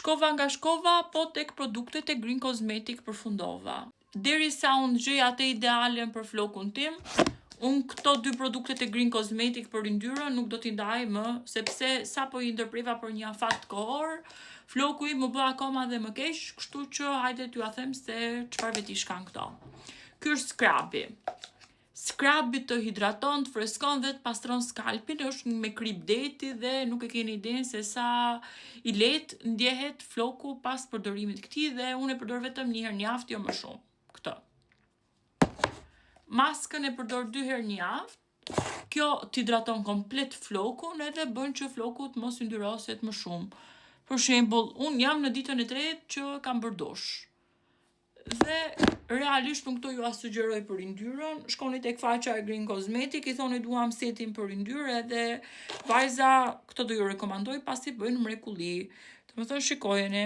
Shkova nga shkova, po tek produktet e Green Cosmetic përfundova. Derisa unë gjej atë idealen për flokun tim, unë këto 2 produktet e Green Cosmetic për yndyrën nuk do t'i ndaj më, sepse sa po i ndërpriva për një afat kohor, floku im më bë akoma dhe më keq, kështu që hajde t'ju a them se çfarë vetish kanë këto. Ky është scrubi. Scrubi të hidraton, të freskon dhe të pastron skalpin, është me krip deti dhe nuk e keni idenë se sa i lehtë ndjehet floku pas përdorimit këtij dhe unë e përdor vetëm një herë në javë, jo më shumë. Këtë. Maskën e përdor 2 herë në javë. Kjo t'idraton komplet flokun edhe bën që floku të mos yndyroset më shumë. Për shembull, unë jam në ditën e tretë që kam bërë dush. Dhe realisht unë këto ju sugjeroj për yndyrën, shkoni tek faqja e Green Cosmetic, i thoni duam setin për yndyrë edhe vajza këto do ju rekomandoj pasi bëjnë mrekulli. Domethënë shikojeni.